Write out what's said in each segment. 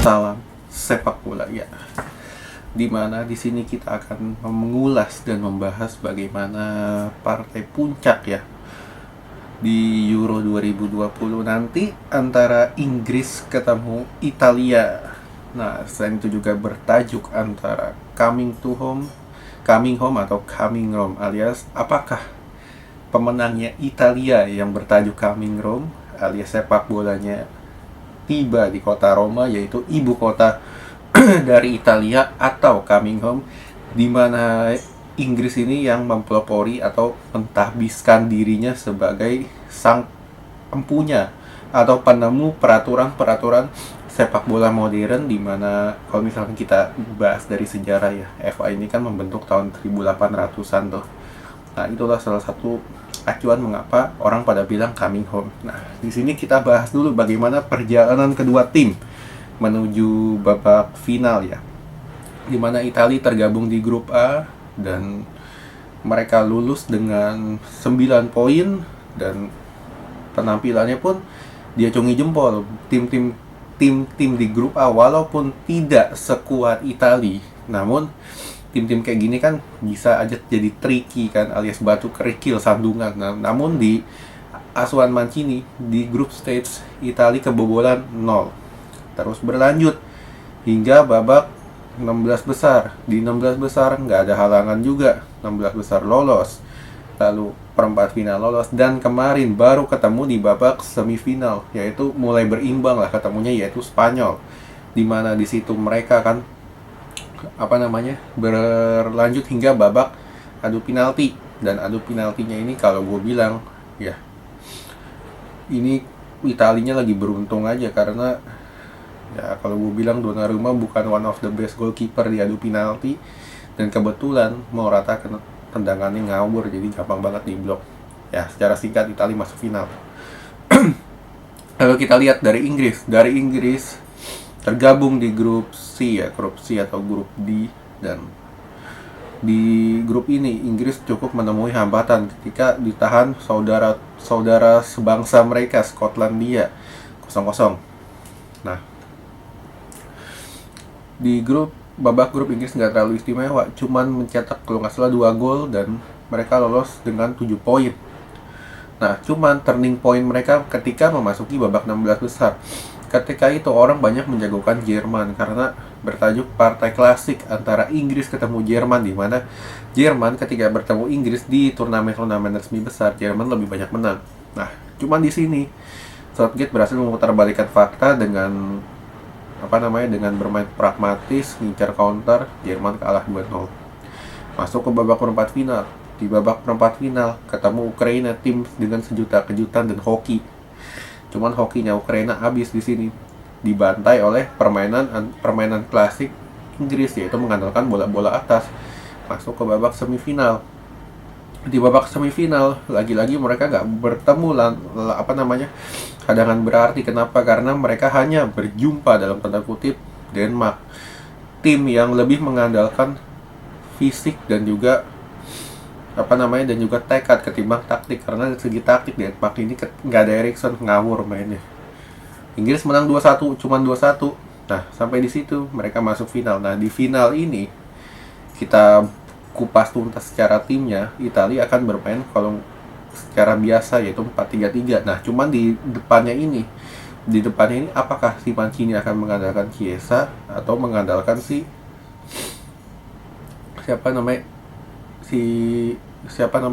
Salam sepak bola ya. Dimana di sini kita akan mengulas dan membahas bagaimana partai puncak ya di Euro 2020 nanti antara Inggris ketemu Italia. Nah, selain itu juga bertajuk antara coming home atau coming home, alias apakah pemenangnya Italia yang bertajuk coming home alias sepak bolanya tiba di kota Roma, yaitu ibu kota dari Italia, atau coming home di mana Inggris ini yang mempelopori atau mentahbiskan dirinya sebagai sang empunya atau penemu peraturan-peraturan sepak bola modern, di mana kalau misalkan kita bahas dari sejarah ya, FA ini kan membentuk tahun 1800-an tuh. Nah, itulah salah satu acuan mengapa orang pada bilang coming home. Nah, di sini kita bahas dulu bagaimana perjalanan kedua tim menuju babak final ya. Di mana Italia tergabung di grup A dan mereka lulus dengan 9 poin, dan penampilannya pun diacungi jempol. Tim di grup A walaupun tidak sekuat Italia, namun tim-tim kayak gini kan bisa aja jadi tricky kan, alias batu kerikil sandungan. Nah, namun di asuhan Mancini di grup stage Italia kebobolan 0. Terus berlanjut hingga babak 16 besar. Di 16 besar nggak ada halangan juga, 16 besar lolos. Lalu perempat final lolos, dan kemarin baru ketemu di babak semifinal, yaitu mulai berimbang lah ketemunya, yaitu Spanyol. Dimana di situ mereka kan berlanjut hingga babak adu penalti. Dan adu penaltinya ini kalau gue bilang ya, ini Italinya lagi beruntung aja, karena ya kalau gue bilang Donnarumma bukan one of the best goalkeeper di adu penalti, dan kebetulan mau rata tendangannya ngawur, jadi gampang banget diblok. Ya, secara singkat Italia masuk final. Lalu kita lihat dari Inggris tergabung di grup C atau grup D, dan di grup ini Inggris cukup menemui hambatan ketika ditahan saudara sebangsa mereka Skotlandia 0-0. Nah, di babak grup Inggris nggak terlalu istimewa, cuman mencetak kalau nggak salah 2 gol dan mereka lolos dengan 7 poin. Nah, cuman turning point mereka ketika memasuki babak 16 besar. Ketika itu orang banyak menjagokan Jerman karena bertajuk partai klasik antara Inggris ketemu Jerman, di mana Jerman ketika bertemu Inggris di turnamen-turnamen resmi besar, Jerman lebih banyak menang. Nah, cuman di sini Southgate berhasil memutarbalikkan fakta dengan dengan bermain pragmatis, ngincar counter. Jerman kalah 2-0. Masuk ke babak perempat final. Di babak perempat final ketemu Ukraina, tim dengan sejuta kejutan dan hoki. Cuman hokinya Ukraina habis di sini, dibantai oleh permainan klasik Inggris, yaitu mengandalkan bola-bola atas. Masuk ke babak semifinal. Di babak semifinal lagi-lagi mereka nggak bertemu hadangan berarti. Kenapa? Karena mereka hanya berjumpa dalam tanda kutip Denmark, tim yang lebih mengandalkan fisik dan juga tekad ketimbang taktik. Karena dari segi taktik Denmark ini nggak ada Eriksen, ngawur mainnya. Inggris menang 2-1, cuman 2-1. Nah, sampai di situ mereka masuk final. Nah, di final ini kita kupas tuntas secara timnya. Italia akan bermain kalau secara biasa, yaitu 4-3-3. Nah, cuman di depannya ini apakah si Mancini akan mengandalkan Chiesa atau mengandalkan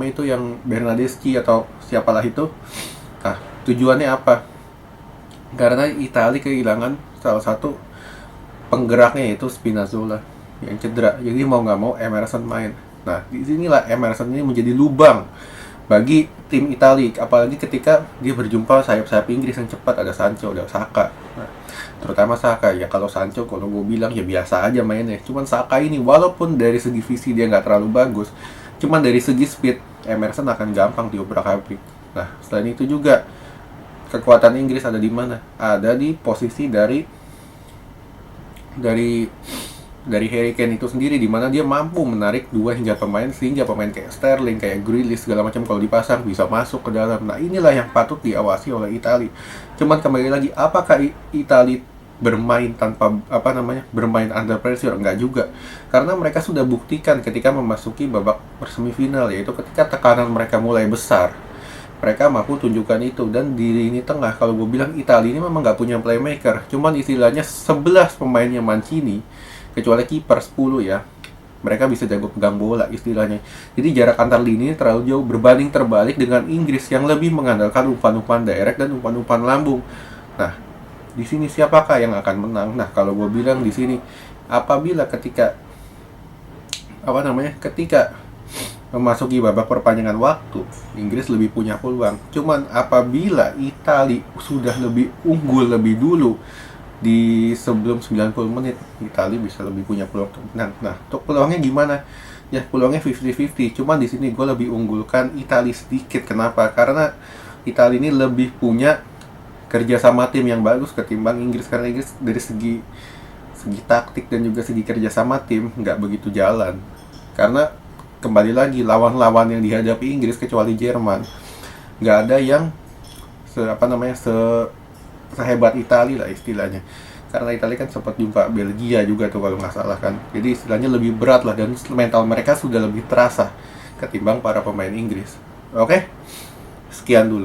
itu yang Bernardeschi atau siapalah itu. Nah, tujuannya apa? Karena Italia kehilangan salah satu penggeraknya, yaitu Spinazzola yang cedera. Jadi mau nggak mau Emerson main. Nah, disinilah Emerson ini menjadi lubang bagi tim Italia, apalagi ketika dia berjumpa sayap-sayap Inggris yang cepat, ada Sancho, ada Saka. Nah, terutama Saka ya. Kalau Sancho kalau gue bilang ya biasa aja mainnya. Cuman Saka ini walaupun dari segi visi dia nggak terlalu bagus, cuman dari segi speed Emerson akan gampang diobrak-abrik. Nah, selain itu juga kekuatan Inggris ada di mana? Ada di posisi dari Harry Kane itu sendiri, di mana dia mampu menarik 2 hingga pemain, sehingga pemain kayak Sterling, kayak Grealish segala macam kalau dipasang bisa masuk ke dalam. Nah, inilah yang patut diawasi oleh Italia. Cuman kembali lagi, apakah Italia bermain tanpa bermain under pressure, enggak juga, karena mereka sudah buktikan ketika memasuki babak semifinal, yaitu ketika tekanan mereka mulai besar mereka mampu tunjukkan itu. Dan di lini tengah, kalau gue bilang Italia ini memang nggak punya playmaker, cuman istilahnya 11 pemainnya Mancini, kecuali kiper 10 ya, mereka bisa jago pegang bola istilahnya. Jadi jarak antar lini terlalu jauh, berbanding terbalik dengan Inggris yang lebih mengandalkan umpan-umpan direct dan umpan-umpan lambung. Nah, di sini siapakah yang akan menang? Nah, kalau gue bilang di sini, apabila ketika memasuki babak perpanjangan waktu, Inggris lebih punya peluang. Cuman apabila Italia sudah lebih unggul lebih dulu di sebelum 90 menit, Italia bisa lebih punya peluang untuk menang. Nah, untuk peluangnya gimana? Ya, peluangnya 50-50. Cuman di sini gue lebih unggulkan Italia sedikit. Kenapa? Karena Italia ini lebih punya kerja sama tim yang bagus ketimbang Inggris, karena Inggris dari segi taktik dan juga segi kerja sama tim nggak begitu jalan. Karena kembali lagi, lawan-lawan yang dihadapi Inggris kecuali Jerman nggak ada yang sehebat Italia lah istilahnya. Karena Italia kan sempat jumpa Belgia juga tuh kalau nggak salah kan. Jadi istilahnya lebih berat lah, dan mental mereka sudah lebih terasa ketimbang para pemain Inggris. Oke, sekian dulu.